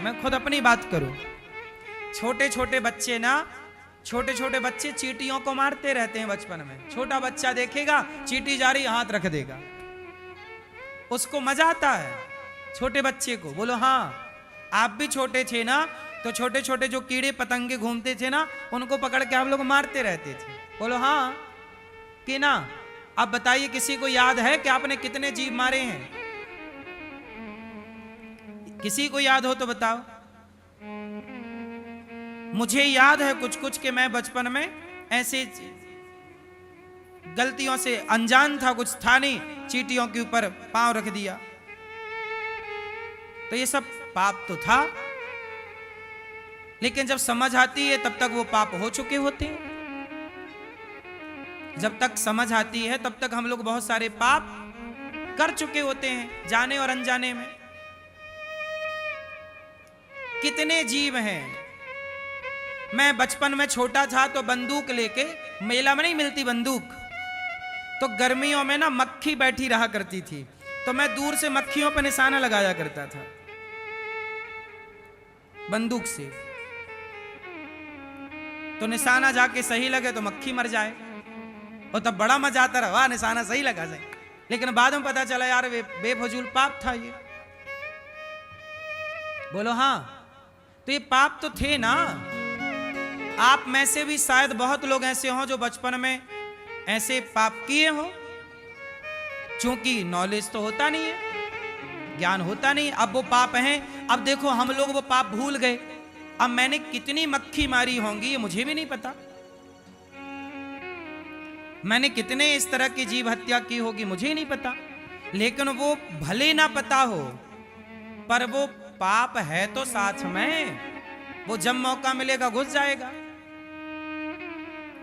मैं खुद अपनी बात करूं, छोटे छोटे बच्चे ना, छोटे छोटे बच्चे चींटियों को मारते रहते हैं बचपन में। छोटा बच्चा देखेगा चींटी जा रही, हाथ रख देगा, उसको मजा आता है छोटे बच्चे को। बोलो हाँ, आप भी छोटे थे ना, तो छोटे छोटे जो कीड़े पतंगे घूमते थे ना, उनको पकड़ के आप लोग मारते रहते थे। बोलो हाँ कि ना। अब बताइए, किसी को याद है कि आपने कितने जीव मारे हैं? किसी को याद हो तो बताओ। मुझे याद है कुछ कुछ कि मैं बचपन में ऐसे गलतियों से अनजान था, कुछ था नहीं, चींटियों के ऊपर पांव रख दिया। तो ये सब पाप तो था, लेकिन जब समझ आती है तब तक वो पाप हो चुके होते हैं। जब तक समझ आती है तब तक हम लोग बहुत सारे पाप कर चुके होते हैं, जाने और अनजाने में। कितने जीव हैं। मैं बचपन में छोटा था तो बंदूक लेके, मेला में नहीं मिलती बंदूक, तो गर्मियों में ना मक्खी बैठी रहा करती थी, तो मैं दूर से मक्खियों पर निशाना लगाया करता था बंदूक से। तो निशाना जाके सही लगे तो मक्खी मर जाए, और तब बड़ा मजा आता रहा, वाह निशाना सही लगा जाए। लेकिन बाद में पता चला यार बेफजूल पाप था ये। बोलो हाँ, तो ये पाप तो थे ना। आप में से भी शायद बहुत लोग ऐसे हों जो बचपन में ऐसे पाप किए हो, क्योंकि नॉलेज तो होता नहीं है, ज्ञान होता नहीं। अब वो पाप हैं। अब देखो हम लोग वो पाप भूल गए। अब मैंने कितनी मक्खी मारी होंगी ये मुझे भी नहीं पता, मैंने कितने इस तरह की जीव हत्या की होगी मुझे ही नहीं पता। लेकिन वो भले ना पता हो, पर वो पाप है तो साथ में, वो जब मौका मिलेगा घुस जाएगा।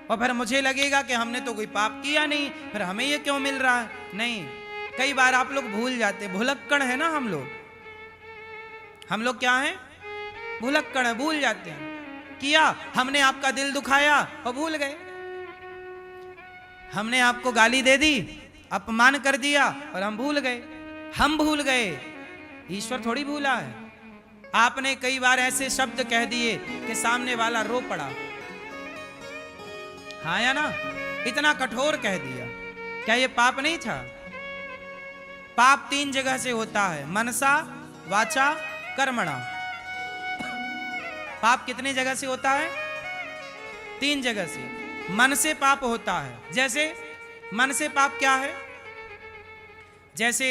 और फिर मुझे लगेगा कि हमने तो कोई पाप किया नहीं, फिर हमें ये क्यों मिल रहा है। नहीं, कई बार आप लोग भूल जाते, भुलक्कड़ है ना हम लोग। हम लोग क्या हैं? भुलक्कड़ है, भूल जाते हैं। किया हमने, आपका दिल दुखाया और भूल गए। हमने आपको गाली दे दी, अपमान कर दिया और हम भूल गए। हम भूल गए, ईश्वर थोड़ी भूला है। आपने कई बार ऐसे शब्द कह दिए कि सामने वाला रो पड़ा, हाँ या ना? इतना कठोर कह दिया, क्या ये पाप नहीं था? पाप 3 जगह से होता है, मनसा, वाचा, कर्मणा। पाप कितने जगह से होता है? 3 जगह से। मन से पाप होता है। जैसे मन से पाप क्या है? जैसे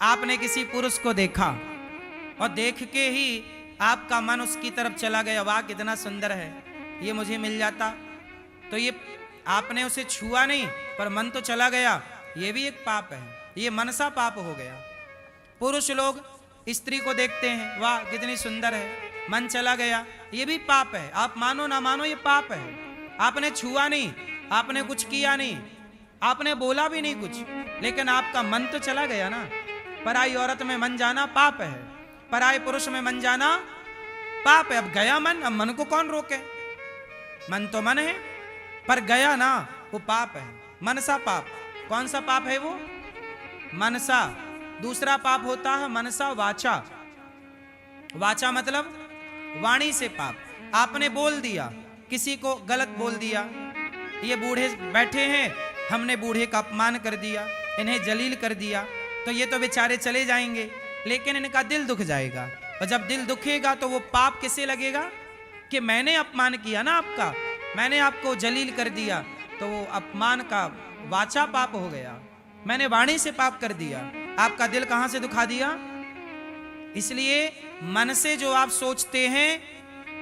आपने किसी पुरुष को देखा और देख के ही आपका मन उसकी तरफ चला गया, वाह कितना सुंदर है, ये मुझे मिल जाता। तो ये आपने उसे छुआ नहीं, पर मन तो चला गया, ये भी एक पाप है, ये मनसा पाप हो गया। पुरुष लोग स्त्री को देखते हैं, वाह कितनी सुंदर है, मन चला गया, ये भी पाप है। आप मानो ना मानो ये पाप है। आपने छुआ नहीं, आपने कुछ किया नहीं, आपने बोला भी नहीं कुछ, लेकिन आपका मन तो चला गया ना। पराई औरत में मन जाना पाप है, पराई पुरुष में मन जाना पाप है। अब गया मन, अब मन को कौन रोके? मन तो मन है, पर गया ना, वो पाप है। मनसा पाप। कौन सा पाप है वो? मनसा। दूसरा पाप होता है मनसा वाचा। वाचा मतलब वाणी से पाप। आपने बोल दिया, किसी को गलत बोल दिया, ये बूढ़े बैठे हैं, हमने बूढ़े का अपमान कर दिया, इन्हें जलील कर दिया, तो ये तो बेचारे चले जाएंगे, लेकिन इनका दिल दुख जाएगा। और जब दिल दुखेगा तो वो पाप किसे लगेगा? कि मैंने अपमान किया ना आपका, मैंने आपको जलील कर दिया, तो वो अपमान का वाचा पाप हो गया। मैंने वाणी से पाप कर दिया, आपका दिल कहां से दुखा दिया? इसलिए मन से जो आप सोचते हैं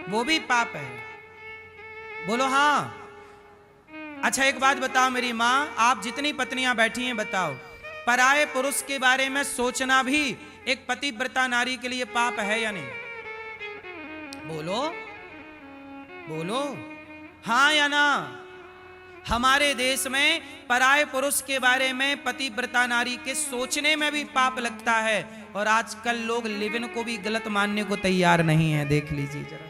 वो भी पाप है। बोलो हाँ। अच्छा एक बात बताओ मेरी माँ, आप जितनी पत्नियां बैठी हैं बताओ, पराये पुरुष के बारे में सोचना भी एक पतिव्रता नारी के लिए पाप है या नहीं? बोलो बोलो, हाँ या ना? हमारे देश में पराये पुरुष के बारे में पतिव्रता नारी के सोचने में भी पाप लगता है, और आजकल लोग लिव-इन को भी गलत मानने को तैयार नहीं है। देख लीजिए जरा,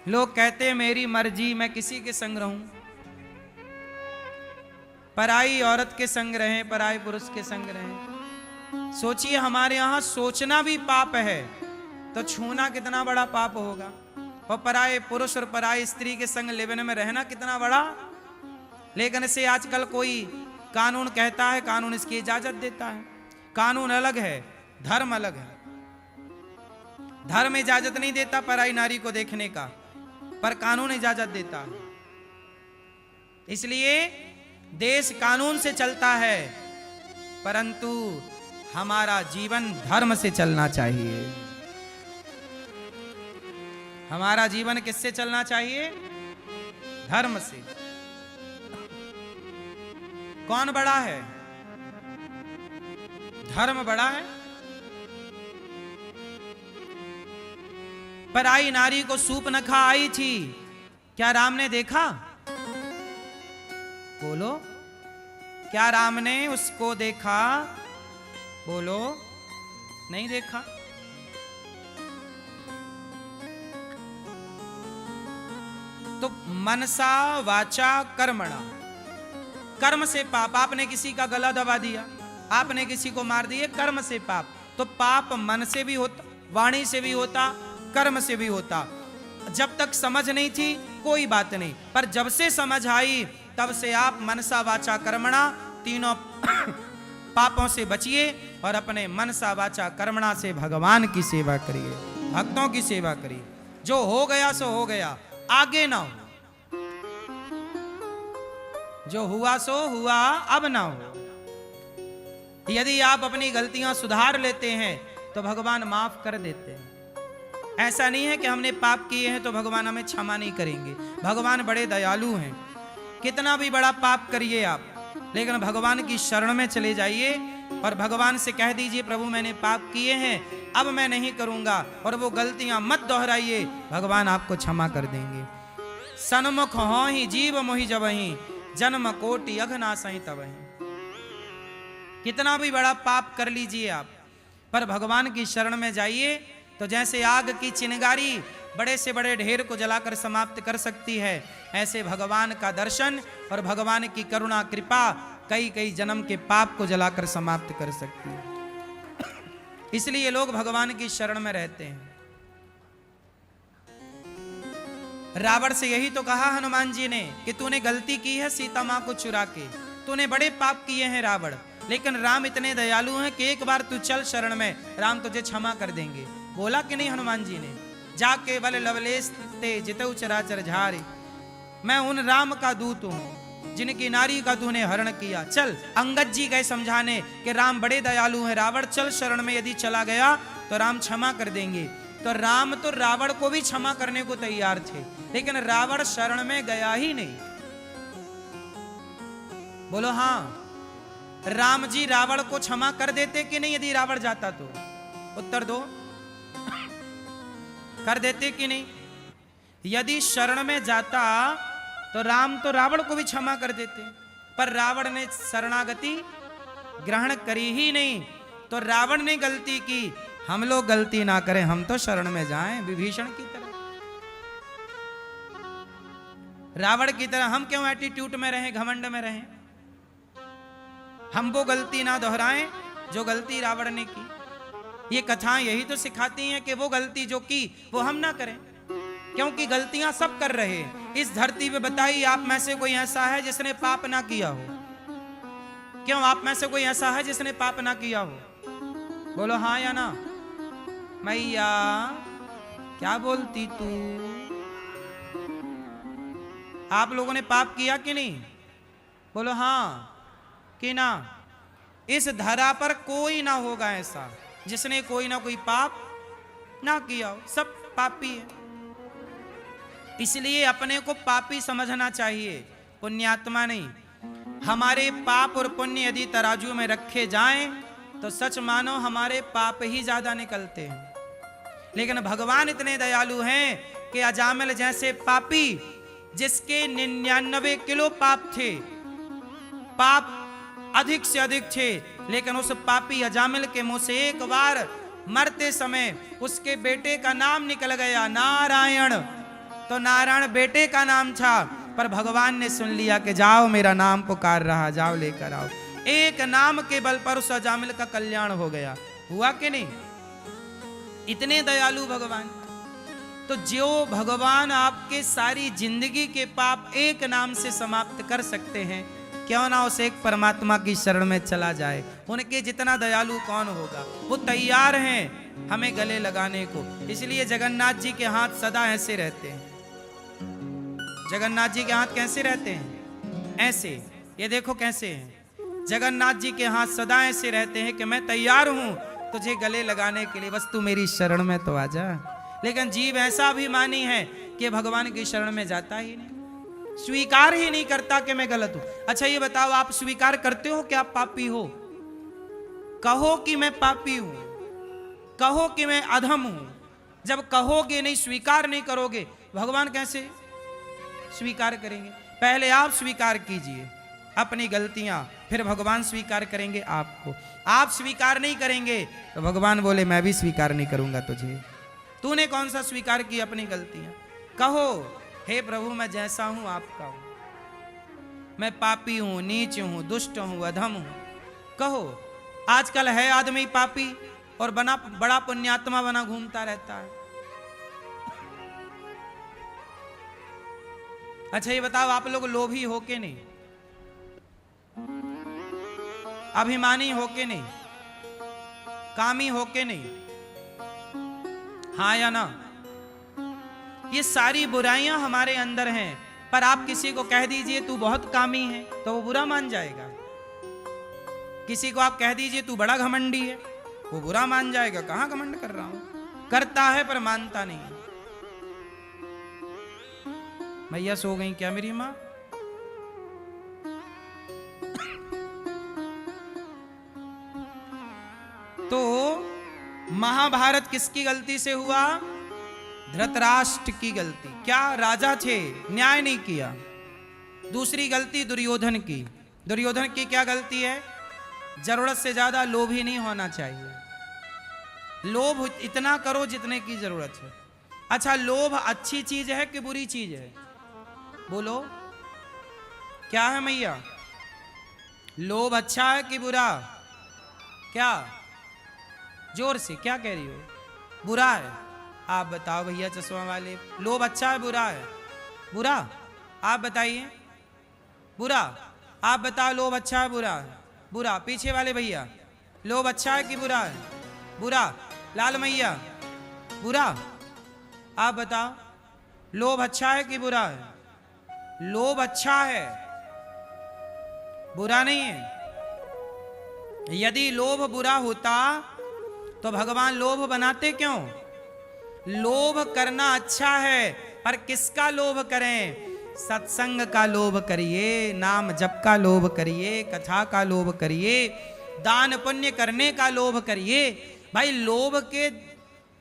लोग कहते हैं मेरी मर्जी, मैं किसी के संग रहूं, पराई औरत के संग रहें, पराई पुरुष के संग रहें। सोचिए, हमारे यहां सोचना भी पाप है। तो छूना कितना बड़ा पाप होगा, और पराये पुरुष और पराई स्त्री के संग लिवन में रहना कितना बड़ा। लेकिन इसे आजकल कोई कानून कहता है, कानून इसकी इजाजत देता है। कानून अलग है, धर्म अलग है। धर्म इजाजत नहीं देता पराई नारी को देखने का, पर कानून इजाजत देता है। इसलिए देश कानून से चलता है, परंतु हमारा जीवन धर्म से चलना चाहिए। हमारा जीवन किससे चलना चाहिए? धर्म से। कौन बड़ा है? धर्म बड़ा है। पराई नारी को सूर्पनखा आई थी, क्या राम ने देखा? बोलो, क्या राम ने उसको देखा? बोलो, नहीं देखा। तो मनसा वाचा कर्मणा, कर्म से पाप। आपने किसी का गला दबा दिया, आपने किसी को मार दिया, कर्म से पाप। तो पाप मन से भी होता, वाणी से भी होता, कर्म से भी होता। जब तक समझ नहीं थी कोई बात नहीं, पर जब से समझ आई तब से आप मनसा वाचा कर्मणा तीनों पापों से बचिए और अपने मनसा वाचा कर्मणा से भगवान की सेवा करिए, भक्तों की सेवा करिए। जो हो गया सो हो गया, आगे ना हो। जो हुआ सो हुआ, अब ना हो। यदि आप अपनी गलतियां सुधार लेते हैं तो भगवान माफ कर देते हैं। ऐसा नहीं है कि हमने पाप किए हैं तो भगवान हमें क्षमा नहीं करेंगे। भगवान बड़े दयालु हैं। कितना भी बड़ा पाप करिए आप, लेकिन भगवान की शरण में चले जाइए और भगवान से कह दीजिए, प्रभु मैंने पाप किए हैं, अब मैं नहीं करूंगा, और वो गलतियां मत दोहराइए, भगवान आपको क्षमा कर देंगे। सन्मुख हो ही जीव मोहि जबहि, जन्म कोटि अघनासहि तबहि। कितना भी बड़ा पाप कर लीजिए आप, पर भगवान की शरण में जाइए तो जैसे आग की चिंगारी बड़े से बड़े ढेर को जलाकर समाप्त कर सकती है, ऐसे भगवान का दर्शन और upon की करुणा कृपा कई कई जन्म के पाप को जलाकर समाप्त कर सकती है। इसलिए लोग भगवान की शरण में रहते हैं। रावण से यही तो कहा हनुमान जी ने कि तूने गलती की है सीता मां को चुरा के, तूने बड़े पाप किए हैं रावण, लेकिन राम इतने दयालु हैं कि एक बार तू चल शरण में, राम तुझे क्षमा कर देंगे। बोला कि नहीं हनुमान जी ने, जाके बल लवलेश ते जितऊ चराचर झारे, मैं उन राम का दूत हूं जिनकी नारी का तूने हरण किया। चल, अंगद जी गए समझाने कि राम बड़े दयालु हैं, रावण चल शरण में, यदि चला गया तो राम क्षमा कर देंगे। तो राम तो रावण को भी क्षमा करने को तैयार थे, लेकिन रावण शरण में गया ही नहीं। बोलो हाँ, राम जी रावण को क्षमा कर देते कि नहीं यदि रावण जाता तो? उत्तर दो, कर देते कि नहीं? यदि शरण में जाता तो राम तो रावण को भी क्षमा कर देते, पर रावण ने शरणागति ग्रहण करी ही नहीं। तो रावण ने गलती की, हम लोग गलती ना करें, हम तो शरण में जाएं विभीषण की तरह, रावण की तरह। हम क्यों एटीट्यूड में रहें, घमंड में रहें? हम वो गलती ना दोहराएं जो गलती रावण ने की। ये कथाएं यही तो सिखाती हैं कि वो गलती जो की वो हम ना करें, क्योंकि गलतियां सब कर रहे हैं इस धरती पे। बताइए, आप में से कोई ऐसा है जिसने पाप ना किया हो? क्यों, आप में से कोई ऐसा है जिसने पाप ना किया हो? बोलो हाँ या ना। मैया क्या बोलती तू? आप लोगों ने पाप किया कि नहीं? बोलो हाँ कि ना। इस धरा पर कोई ना होगा ऐसा जिसने कोई ना कोई पाप ना किया हो, सब पापी है। इसलिए अपने को पापी समझना चाहिए, पुण्यात्मा नहीं। हमारे पाप और पुण्य यदि तराजू में रखे जाएं तो सच मानो हमारे पाप ही ज्यादा निकलते हैं। लेकिन भगवान इतने दयालु हैं कि अजामिल जैसे पापी, जिसके 99 किलो पाप थे, पाप अधिक से अधिक थे, लेकिन उस पापी अजामिल के मुंह से एक बार मरते समय उसके बेटे का नाम निकल गया, नारायण। तो नारायण बेटे का नाम था, पर भगवान ने सुन लिया कि जाओ मेरा नाम पुकार रहा, जाओ लेकर आओ। एक नाम के बल पर उस अजामिल का कल्याण हो गया। हुआ कि नहीं? इतने दयालु भगवान। तो जो भगवान आपके सारी जिंदगी के पाप एक नाम से समाप्त कर सकते हैं, क्यों ना उस एक परमात्मा की शरण में चला जाए। उनके जितना दयालु कौन होगा। वो तैयार हैं हमें गले लगाने को। इसलिए जगन्नाथ जी के हाथ सदा ऐसे रहते हैं। जगन्नाथ जी के हाथ कैसे रहते हैं? ऐसे। ये देखो कैसे हैं। जगन्नाथ जी के हाथ सदा ऐसे रहते हैं कि मैं तैयार हूं तुझे गले लगाने के लिए, बस तू मेरी शरण में तो आ जा। लेकिन जीव ऐसा अभिमानी है कि भगवान की शरण में जाता ही नहीं, स्वीकार ही नहीं करता कि मैं गलत हूं। अच्छा ये बताओ, आप स्वीकार करते हो कि आप पापी हो? कहो कि मैं पापी हूं, कहो कि मैं अधम हूं। जब कहोगे नहीं, स्वीकार नहीं करोगे, भगवान कैसे स्वीकार करेंगे? पहले आप स्वीकार कीजिए अपनी गलतियां, फिर भगवान स्वीकार करेंगे आपको। आप स्वीकार नहीं करेंगे तो भगवान बोले मैं भी स्वीकार नहीं करूंगा तुझे। तूने कौन सा स्वीकार की अपनी गलतियां? कहो हे प्रभु मैं जैसा हूं आपका हूं, मैं पापी हूं, नीच हूं, दुष्ट हूं, अधम हूं। कहो। आजकल है आदमी पापी और बड़ा पुण्यात्मा बना घूमता रहता है। अच्छा ये बताओ, आप लोग लोभी हो के नहीं, अभिमानी हो के नहीं, कामी हो के नहीं, हाँ या ना? ये सारी बुराइयां हमारे अंदर हैं। पर आप किसी को कह दीजिए तू बहुत कामी है तो वो बुरा मान जाएगा। किसी को आप कह दीजिए तू बड़ा घमंडी है, वो बुरा मान जाएगा। कहां घमंड कर रहा हूं? करता है पर मानता नहीं। मैया सो गई क्या मेरी मां? तो महाभारत किसकी गलती से हुआ? धृतराष्ट्र की गलती। क्या राजा थे, न्याय नहीं किया। दूसरी गलती दुर्योधन की। दुर्योधन की क्या गलती है? जरूरत से ज्यादा लोभी नहीं होना चाहिए। लोभ इतना करो जितने की जरूरत है। अच्छा लोभ अच्छी चीज है कि बुरी चीज है? बोलो क्या है मैया? लोभ अच्छा है कि बुरा? क्या जोर से क्या कह रही हो? बुरा है। आप बताओ भैया चश्मा वाले, लोभ अच्छा है बुरा है? बुरा। आप बताइए। बुरा। आप बताओ लोभ अच्छा है बुरा है? बुरा। पीछे वाले भैया, लोभ अच्छा है कि बुरा है? बुरा। लाल मैया बुरा। आप बताओ लोभ अच्छा है कि बुरा है? लोभ अच्छा है, बुरा नहीं है। यदि लोभ बुरा होता तो भगवान लोभ बनाते क्यों? लोभ करना अच्छा है, पर किसका लोभ करें? सत्संग का लोभ करिए, नाम जप का लोभ करिए, कथा का लोभ करिए, दान पुण्य करने का लोभ करिए। भाई लोभ के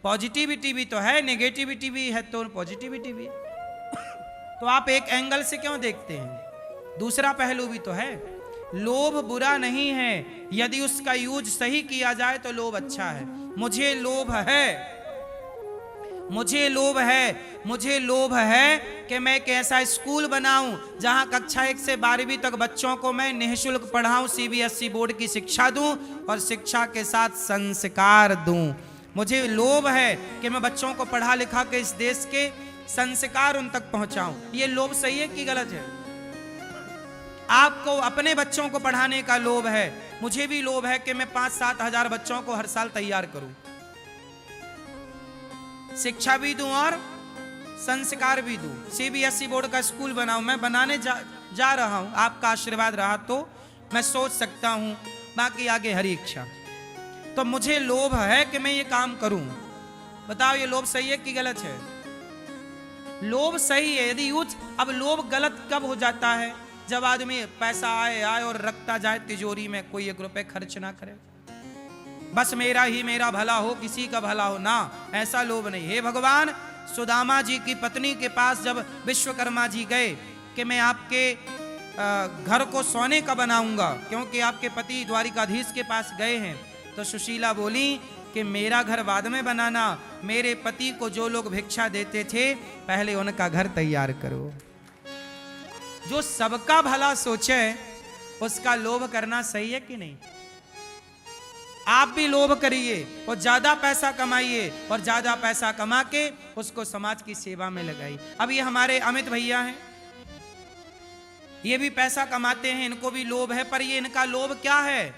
पॉजिटिविटी भी तो है, नेगेटिविटी भी है, तो पॉजिटिविटी भी है। तो आप एक एंगल से क्यों देखते हैं? दूसरा पहलू भी तो है। लोभ बुरा नहीं है, यदि उसका यूज सही किया जाए तो लोभ अच्छा है। मुझे लोभ है, मुझे लोभ है, मुझे लोभ है कि मैं एक ऐसा स्कूल बनाऊं जहां कक्षा 1 से 12वीं तक बच्चों को मैं निःशुल्क पढ़ाऊं, सीबीएसई बोर्ड की शिक्षा दूं और शिक्षा के साथ संस्कार दूं। मुझे लोभ है कि मैं बच्चों को पढ़ा लिखा के इस देश के संस्कार उन तक पहुंचाऊं। ये लोभ सही है कि गलत है? आपको अपने बच्चों को पढ़ाने का लोभ है, मुझे भी लोभ है कि मैं 5-7 हजार बच्चों को हर साल तैयार करूं, शिक्षा भी दूं और संस्कार भी दूं, सीबीएसई बोर्ड का स्कूल बनाऊं। मैं बनाने जा रहा हूं। आपका आशीर्वाद रहा तो मैं सोच सकता हूं, बाकी आगे हरी इच्छा। तो मुझे लोभ है कि मैं ये काम करूं। बताओ ये लोभ सही है कि गलत है? लोभ सही है यदि यूज। अब लोभ गलत कब हो जाता है? जब आदमी पैसा आए और रखता जाए तिजोरी में, कोई 1 रुपए खर्च ना करे, बस मेरा ही मेरा भला हो, किसी का भला हो ना, ऐसा लोभ नहीं। हे भगवान, सुदामा जी की पत्नी के पास जब विश्वकर्मा जी गए कि मैं आपके घर को सोने का बनाऊंगा, क्योंकि आपके पति द्वारिकाधीश के पास गए हैं, तो सुशीला बोली कि मेरा घर बाद में बनाना, मेरे पति को जो लोग भिक्षा देते थे पहले उनका घर तैयार करो। जो सबका भला सोचे उसका लोभ करना सही है कि नहीं? आप भी लोभ करिए और ज्यादा पैसा कमाइए और ज्यादा पैसा कमा के उसको समाज की सेवा में लगाइए। अब ये हमारे अमित भैया हैं, ये भी पैसा कमाते हैं, इनको भी लोभ है, पर ये इनका लोभ क्या है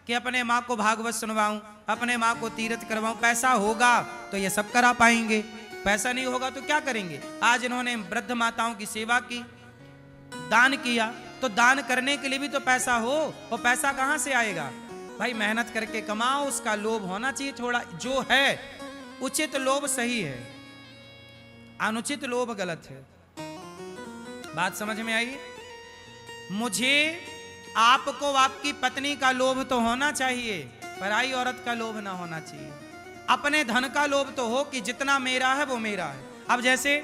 कि अपने माँ को भागवत सुनवाऊं, अपने माँ को तीर्थ करवाऊं। पैसा होगा तो ये सब करा पाएंगे, पैसा नहीं होगा तो क्या करेंगे। आज इन्होंने वृद्ध माताओं की सेवा की, दान किया, तो दान करने के लिए भी तो पैसा हो, और पैसा कहां से आएगा भाई? मेहनत करके कमाओ, उसका लोभ होना चाहिए थोड़ा। जो है उचित लोभ सही है, अनुचित लोभ गलत है। बात समझ में आई? मुझे आपको आपकी पत्नी का लोभ तो होना चाहिए, पराई औरत का लोभ ना होना चाहिए। अपने धन का लोभ तो हो कि जितना मेरा है वो मेरा है। अब जैसे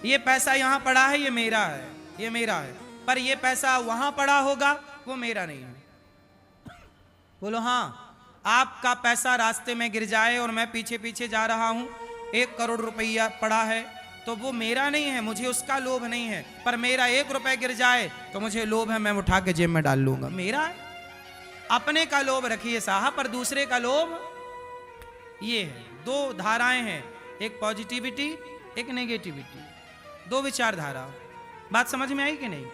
ये पैसा यहां पड़ा है, ये मेरा है, ये मेरा है, पर ये पैसा वहां पड़ा होगा वो मेरा नहीं है। बोलो हाँ। आपका पैसा रास्ते में गिर जाए और मैं पीछे पीछे जा रहा हूं, 1 करोड़ रुपया पड़ा है, तो वो मेरा नहीं है, मुझे उसका लोभ नहीं है। पर मेरा 1 रुपया गिर जाए तो मुझे लोभ है, मैं उठा के जेब में डाल लूंगा, मेरा है। अपने का लोभ रखिए साहब, पर दूसरे का लोभ ये है। 2 धाराएं हैं, एक पॉजिटिविटी, एक नेगेटिविटी, 2 विचारधारा। बात समझ में आई कि नहीं?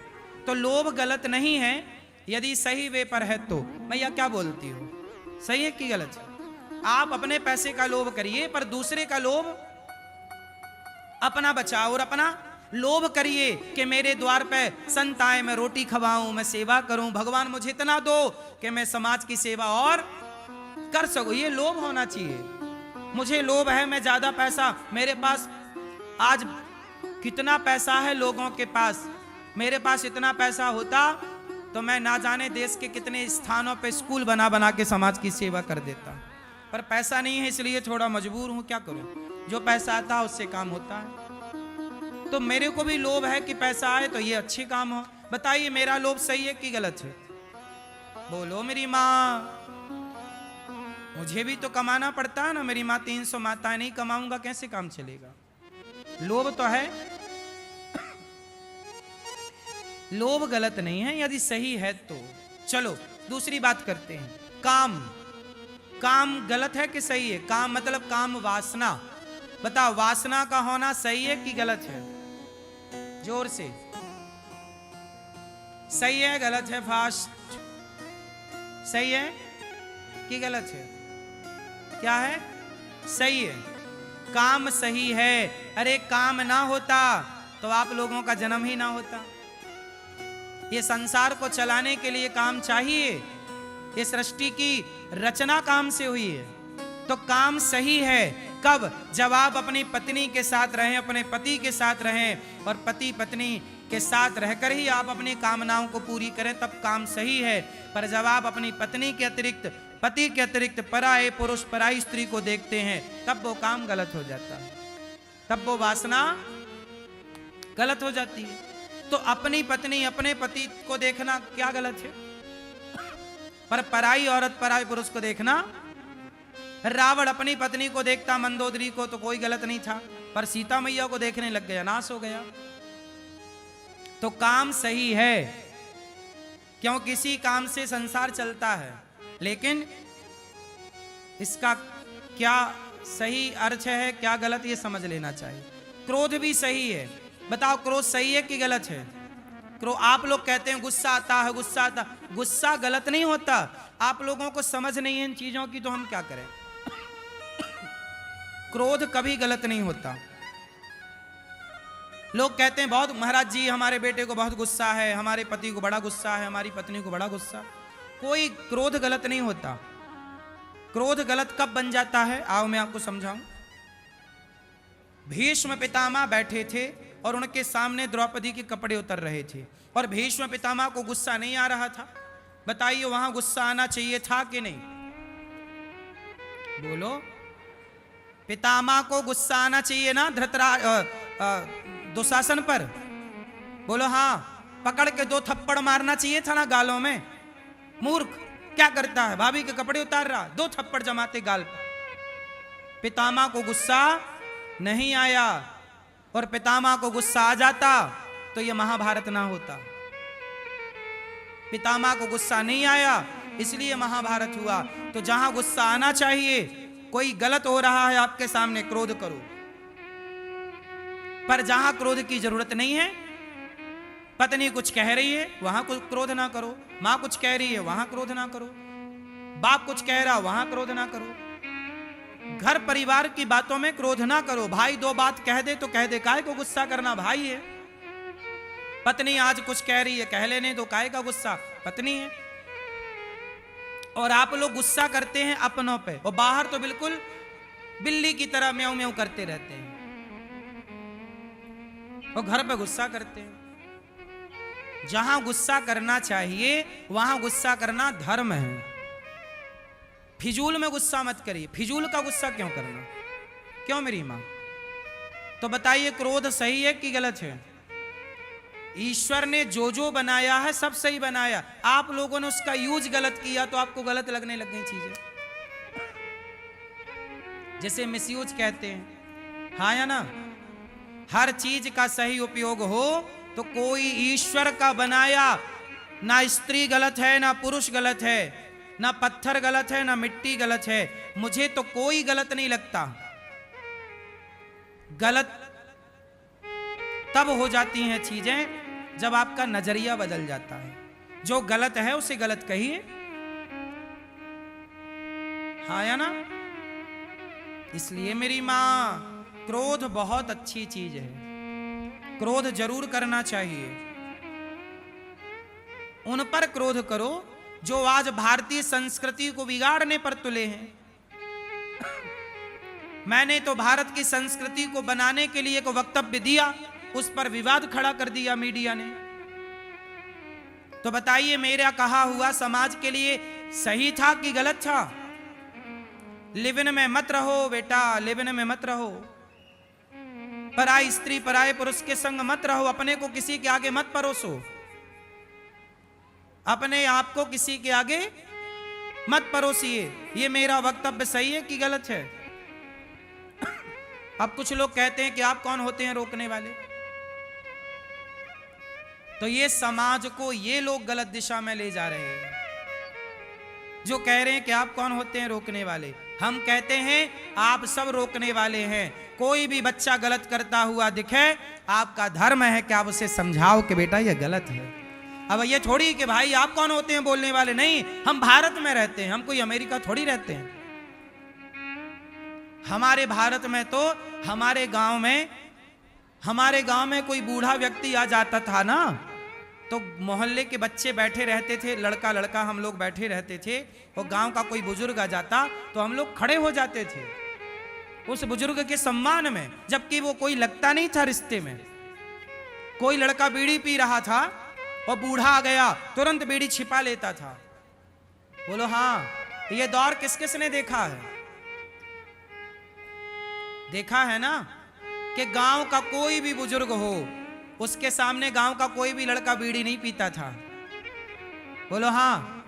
तो लोभ गलत नहीं है यदि सही वे पर है तो। भैया क्या बोलती हो, सही है कि गलत है? आप अपने पैसे का लोभ करिए, पर दूसरे का लोभ अपना बचाओ, और अपना लोभ करिए कि मेरे द्वार पे संत आए, मैं रोटी खवाऊं, मैं सेवा करूं, भगवान मुझे इतना दो कि मैं समाज की सेवा और कर सकूं। ये लोभ होना चाहिए। मुझे लोभ है, मैं ज्यादा पैसा, मेरे पास आज कितना पैसा है लोगों के पास, मेरे पास इतना पैसा होता तो मैं ना जाने देश के कितने स्थानों पे स्कूल बना बना के समाज की सेवा कर देता। पर पैसा नहीं है, इसलिए थोड़ा मजबूर हूं, क्या करूं। जो पैसा आता है उससे काम होता है। तो मेरे को भी लोभ है कि पैसा आए तो ये अच्छे काम हो। बताइए मेरा लोभ सही है कि गलत है? बोलो मेरी माँ, मुझे भी तो कमाना पड़ता है ना। मेरी माँ 300 माताएं, नहीं कमाऊंगा कैसे काम चलेगा? लोभ तो है, लोभ गलत नहीं है यदि सही है तो। चलो दूसरी बात करते हैं। काम, काम गलत है कि सही है? काम मतलब काम वासना। बताओ वासना का होना सही है कि गलत है? जोर से। सही है गलत है? फास्ट। सही है कि गलत है? क्या है? सही है। काम सही है। अरे काम ना होता तो आप लोगों का जन्म ही ना होता। ये संसार को चलाने के लिए काम चाहिए। ये सृष्टि की रचना काम से हुई है, तो काम सही है। कब? जब आप अपनी पत्नी के साथ रहें, अपने पति के साथ रहें, और पति पत्नी के साथ रहकर ही आप अपनी कामनाओं को पूरी करें, तब काम सही है। पर जब आप अपनी पत्नी के अतिरिक्त, पति के अतिरिक्त पराये पुरुष, पराई स्त्री को देखते हैं, तब वो काम गलत हो जाता है, तब वो वासना गलत हो जाती है। तो अपनी पत्नी, अपने पति को देखना क्या गलत है? पर पराई औरत, पराई पुरुष को देखना, रावण अपनी पत्नी को देखता, मंदोदरी को, तो कोई गलत नहीं था, पर सीता मैया को देखने लग गया, नाश हो गया। तो काम सही है, क्यों? किसी काम से संसार चलता है, लेकिन इसका क्या सही अर्थ है, क्या गलत, ये समझ लेना चाहिए। क्रोध भी सही है। बताओ क्रोध सही है कि गलत है? आप लोग कहते हैं गुस्सा आता है, गुस्सा आता, गुस्सा गलत नहीं होता। आप लोगों को समझ नहीं है इन चीजों की, तो हम क्या करें। क्रोध कभी गलत नहीं होता। लोग कहते हैं बहुत महाराज जी हमारे बेटे को बहुत गुस्सा है, हमारे पति को बड़ा गुस्सा है, हमारी पत्नी को बड़ा गुस्सा। कोई क्रोध गलत नहीं होता। क्रोध गलत कब बन जाता है, आओ मैं आपको समझाऊं। भीष्म पितामह बैठे थे और उनके सामने द्रौपदी के कपड़े उतर रहे थे, और भीष्म पितामह को गुस्सा नहीं आ रहा था। बताइए वहां गुस्सा आना चाहिए था कि नहीं? बोलो। पितामह को गुस्सा आना चाहिए ना दुशासन पर? बोलो हाँ। पकड़ के 2 थप्पड़ मारना चाहिए था ना गालों में। मूर्ख क्या करता है, भाभी के कपड़े उतार रहा, 2 थप्पड़ जमाते गाल पर। पितामह को गुस्सा नहीं आया, और पितामह को गुस्सा आ जाता तो यह महाभारत ना होता। पितामह को गुस्सा नहीं आया, इसलिए महाभारत हुआ। तो जहां गुस्सा आना चाहिए, कोई गलत हो रहा है आपके सामने, क्रोध करो। पर जहां क्रोध की जरूरत नहीं है, पत्नी कुछ कह रही है वहां कुछ क्रोध ना करो, मां कुछ कह रही है वहां क्रोध ना करो, बाप कुछ कह रहा वहां क्रोध ना करो, घर परिवार की बातों में क्रोध ना करो। भाई दो बात कह दे तो कह दे, काहे को गुस्सा करना, भाई है। पत्नी आज कुछ कह रही है, कह लेने तो, काहे का गुस्सा, पत्नी है। और आप लोग गुस्सा करते हैं अपनों पे, और बाहर तो बिल्कुल बिल्ली की तरह म्याऊं म्याऊं करते रहते हैं, और घर पे गुस्सा करते हैं। जहां गुस्सा करना चाहिए वहां गुस्सा करना धर्म है। फिजूल में गुस्सा मत करिए। फिजूल का गुस्सा क्यों करना, क्यों मेरी मां? तो बताइए, क्रोध सही है कि गलत है? ईश्वर ने जो जो बनाया है सब सही बनाया, आप लोगों ने उसका यूज गलत किया तो आपको गलत लगने लग गई चीजें। जैसे मिसयूज कहते हैं, हाँ या ना? हर चीज का सही उपयोग हो तो कोई ईश्वर का बनाया, ना स्त्री गलत है ना पुरुष गलत है, ना पत्थर गलत है ना मिट्टी गलत है, मुझे तो कोई गलत नहीं लगता। गलत तब हो जाती हैं चीजें जब आपका नजरिया बदल जाता है। जो गलत है उसे गलत कहिए, हाँ या ना? इसलिए मेरी मां, क्रोध बहुत अच्छी चीज है, क्रोध जरूर करना चाहिए। उन पर क्रोध करो जो आज भारतीय संस्कृति को बिगाड़ने पर तुले हैं। मैंने तो भारत की संस्कृति को बनाने के लिए एक वक्तव्य दिया, उस पर विवाद खड़ा कर दिया मीडिया ने। तो बताइए, मेरा कहा हुआ समाज के लिए सही था कि गलत था? लिव-इन में मत रहो बेटा, लिव-इन में मत रहो। पराई स्त्री पराये पुरुष के संग मत रहो, अपने को किसी के आगे मत परोसो, अपने आप को किसी के आगे मत परोसिए। ये मेरा वक्तव्य सही है कि गलत है? अब कुछ लोग कहते हैं कि आप कौन होते हैं रोकने वाले? तो ये समाज को ये लोग गलत दिशा में ले जा रहे हैं जो कह रहे हैं कि आप कौन होते हैं रोकने वाले। हम कहते हैं आप सब रोकने वाले हैं। कोई भी बच्चा गलत करता हुआ दिखे, आपका धर्म है कि आप उसे समझाओ कि बेटा ये गलत है। अब ये थोड़ी कि भाई आप कौन होते हैं बोलने वाले, नहीं, हम भारत में रहते हैं, हम कोई अमेरिका थोड़ी रहते हैं। हमारे भारत में तो हमारे गांव में कोई बूढ़ा व्यक्ति आ जाता था ना, तो मोहल्ले के बच्चे बैठे रहते थे, लड़का लड़का हम लोग बैठे रहते थे, और गांव का कोई बुजुर्ग आ जाता तो हम लोग खड़े हो जाते थे उस बुजुर्ग के सम्मान में, जबकि वो कोई लगता नहीं था रिश्ते में। कोई लड़का बीड़ी पी रहा था और बूढ़ा आ गया, तुरंत बीड़ी छिपा लेता था। बोलो हाँ, ये दौर किस किस ने देखा है? देखा है ना कि गांव का कोई भी बुजुर्ग हो, उसके सामने गांव का कोई भी लड़का बीड़ी नहीं पीता था। बोलो हाँ,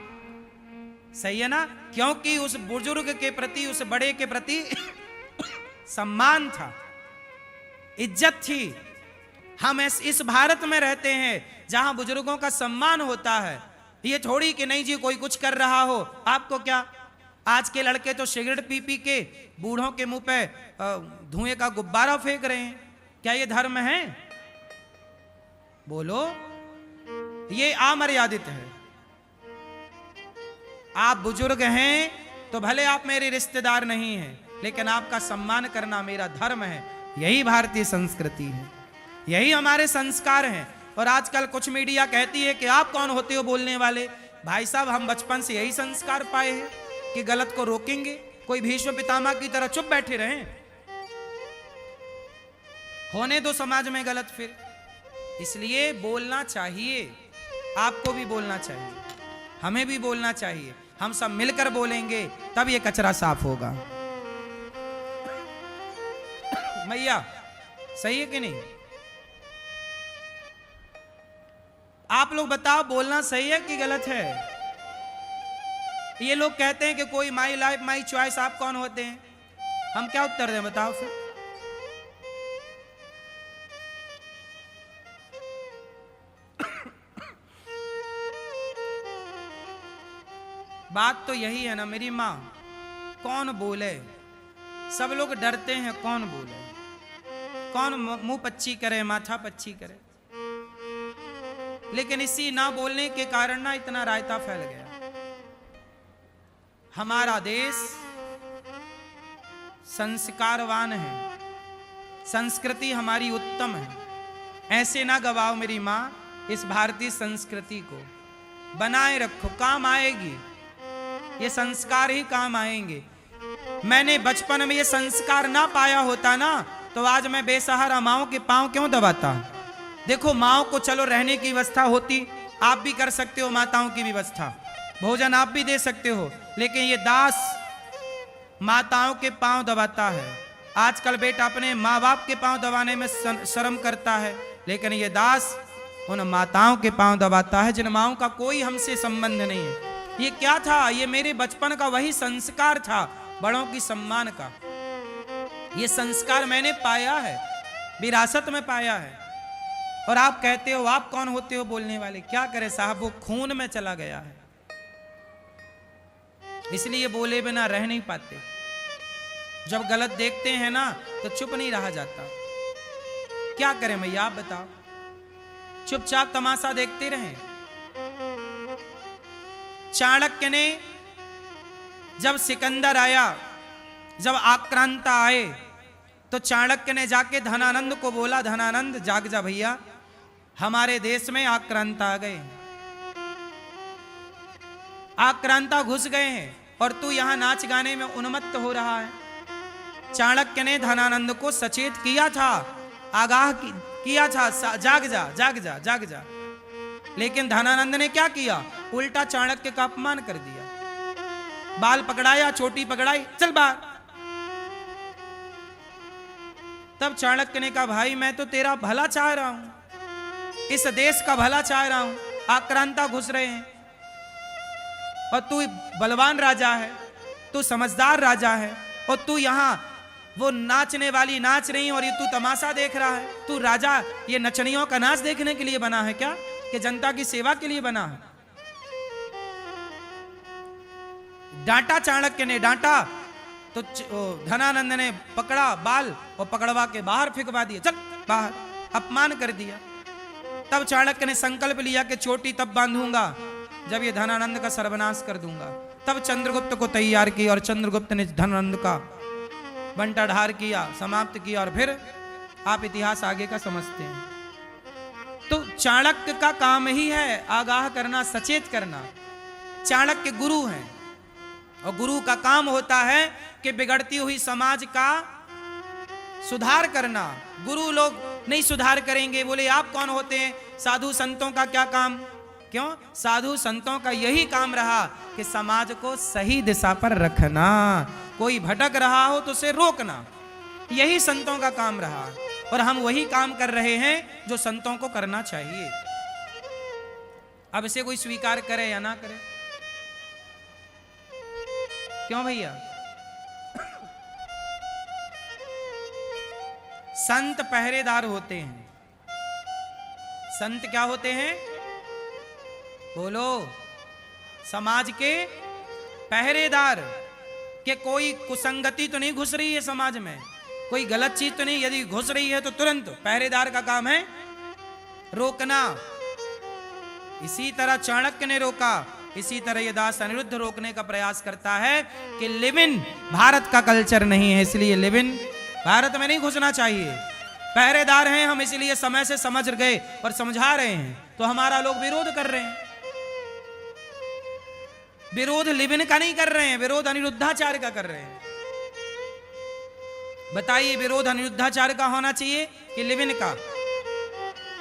सही है ना? क्योंकि उस बुजुर्ग के प्रति, उस बड़े के प्रति सम्मान था, इज्जत थी। हम इस भारत में रहते हैं जहां बुजुर्गों का सम्मान होता है। ये थोड़ी कि नहीं जी कोई कुछ कर रहा हो आपको क्या। आज के लड़के तो सिगरेट पी पी के बूढ़ों के मुंह पे धुएं का गुब्बारा फेंक रहे हैं। क्या ये धर्म है? बोलो, ये अमर्यादित है। आप बुजुर्ग हैं तो भले आप मेरे रिश्तेदार नहीं हैं, लेकिन आपका सम्मान करना मेरा धर्म है। यही भारतीय संस्कृति है, यही हमारे संस्कार हैं। और आजकल कुछ मीडिया कहती है कि आप कौन होते हो बोलने वाले। भाई साहब, हम बचपन से यही संस्कार पाए हैं कि गलत को रोकेंगे। कोई भीष्म पितामह की तरह चुप बैठे रहें? होने दो समाज में गलत फिर। इसलिए बोलना चाहिए, आपको भी बोलना चाहिए, हमें भी बोलना चाहिए। हम सब मिलकर बोलेंगे तब ये कचरा साफ होगा। मैया, सही है कि नहीं? आप लोग बताओ, बोलना सही है कि गलत है? ये लोग कहते हैं कि कोई माई लाइफ माई चॉइस, आप कौन होते हैं? हम क्या उत्तर दें बताओ फिर? बात तो यही है ना मेरी माँ, कौन बोले, सब लोग डरते हैं, कौन बोले, कौन मुंह पच्ची करे, माथा पच्ची करे। लेकिन इसी ना बोलने के कारण ना इतना रायता फैल गया। हमारा देश संस्कारवान है, संस्कृति हमारी उत्तम है। ऐसे ना गवाओ मेरी माँ, इस भारतीय संस्कृति को बनाए रखो, काम आएगी, ये संस्कार ही काम आएंगे। मैंने बचपन में ये संस्कार ना पाया होता ना, तो आज मैं बेसहारा माओ के पांव क्यों दबाता। देखो माओ को चलो रहने की व्यवस्था होती, आप भी कर सकते हो माताओं की व्यवस्था, भोजन आप भी दे सकते हो, लेकिन ये दास माताओं के पांव दबाता है। आजकल बेटा अपने माँ बाप के पांव दबाने में शर्म करता है, लेकिन ये दास उन माताओं के पांव दबाता है जिन माओं का कोई हमसे संबंध नहीं है। ये क्या था, ये मेरे बचपन का वही संस्कार था, बड़ों की सम्मान का। ये संस्कार मैंने पाया है, विरासत में पाया है। और आप कहते हो आप कौन होते हो बोलने वाले, क्या करे साहब, वो खून में चला गया है, इसलिए बोले बिना रह नहीं पाते। जब गलत देखते हैं ना तो चुप नहीं रहा जाता। क्या करें भैया आप बताओ, चुपचाप तमाशा देखते रहें। चाणक्य ने जब सिकंदर आया, जब आक्रांता आए, तो चाणक्य ने जाके धनानंद को बोला, धनानंद जाग जा भैया, हमारे देश में आक्रांता आ गए, आक्रांता घुस गए हैं और तू यहां नाच गाने में उन्मत्त हो रहा है। चाणक्य ने धनानंद को सचेत किया था, आगाह किया था, जाग जा जाग जा जाग जा। लेकिन धनानंद ने क्या किया, उल्टा चाणक्य का अपमान कर दिया, बाल पकड़ाया, चोटी पकड़ाई, चल बाहर। तब चाणक्य ने कहा, भाई मैं तो तेरा भला चाह रहा हूं, इस देश का भला चाह रहा हूं, आक्रांता घुस रहे हैं और तू बलवान राजा है, तू समझदार राजा है, और तू यहां वो नाचने वाली नाच रही और ये तू तमाशा देख रहा है। तू राजा ये नचनियों का नाच देखने के लिए बना है क्या, कि जनता की सेवा के लिए बना है? डांटा, चाणक्य ने डांटा तो धनानंद ने पकड़ा बाल और पकड़वा के बाहर फेंकवा दिया, चल बाहर, अपमान कर दिया। तब चाणक्य ने संकल्प लिया कि चोटी तब बांधूंगा जब ये धनानंद का सर्वनाश कर दूंगा। तब चंद्रगुप्त को तैयार किया और चंद्रगुप्त ने धनानंद का बंटाढार किया, समाप्त किया, और फिर आप इतिहास आगे का समझते हैं। तो चाणक्य का काम ही है आगाह करना, सचेत करना। चाणक्य गुरु हैं और गुरु का काम होता है कि बिगड़ती हुई समाज का सुधार करना। गुरु लोग नहीं सुधार करेंगे, बोले आप कौन होते हैं? साधु संतों का क्या काम? क्यों? साधु संतों का यही काम रहा कि समाज को सही दिशा पर रखना, कोई भटक रहा हो तो उसे रोकना, यही संतों का काम रहा। और हम वही काम कर रहे हैं जो संतों को करना चाहिए। अब इसे कोई स्वीकार करे या ना करे, क्यों भैया? संत पहरेदार होते हैं। संत क्या होते हैं? बोलो, समाज के पहरेदार, कि कोई कुसंगति तो नहीं घुस रही है समाज में, कोई गलत चीज तो नहीं, यदि घुस रही है तो तुरंत पहरेदार का काम है रोकना। इसी तरह चाणक्य ने रोका, इसी तरह ये दास अनिरुद्ध रोकने का प्रयास करता है कि लिव इन भारत का कल्चर नहीं है, इसलिए लिव इन भारत में नहीं घुसना चाहिए। पहरेदार हैं हम, इसलिए समय से समझ गए और समझा रहे हैं, तो हमारा लोग विरोध कर रहे हैं। विरोध लिव इन का नहीं कर रहे हैं, विरोध अनिरुद्धाचार्य का कर रहे हैं। बताइए, विरोध अनिरुद्धाचार्य का होना चाहिए कि लिव इन का?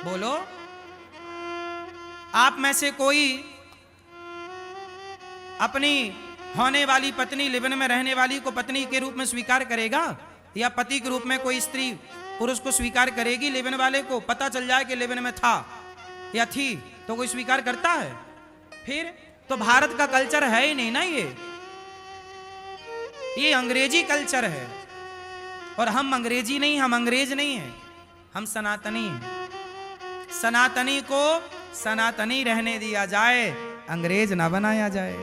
बोलो, आप में से कोई अपनी होने वाली पत्नी, लिव इन में रहने वाली को पत्नी के रूप में स्वीकार करेगा? या पति के रूप में कोई स्त्री पुरुष को स्वीकार करेगी? लिव इन वाले को पता चल जाए कि लिव इन में था या थी तो कोई स्वीकार करता है? फिर तो भारत का कल्चर है ही नहीं ना, ये अंग्रेजी कल्चर है। और हम अंग्रेजी नहीं, हम अंग्रेज नहीं हैं, हम सनातनी हैं। सनातनी को सनातनी रहने दिया जाए, अंग्रेज ना बनाया जाए।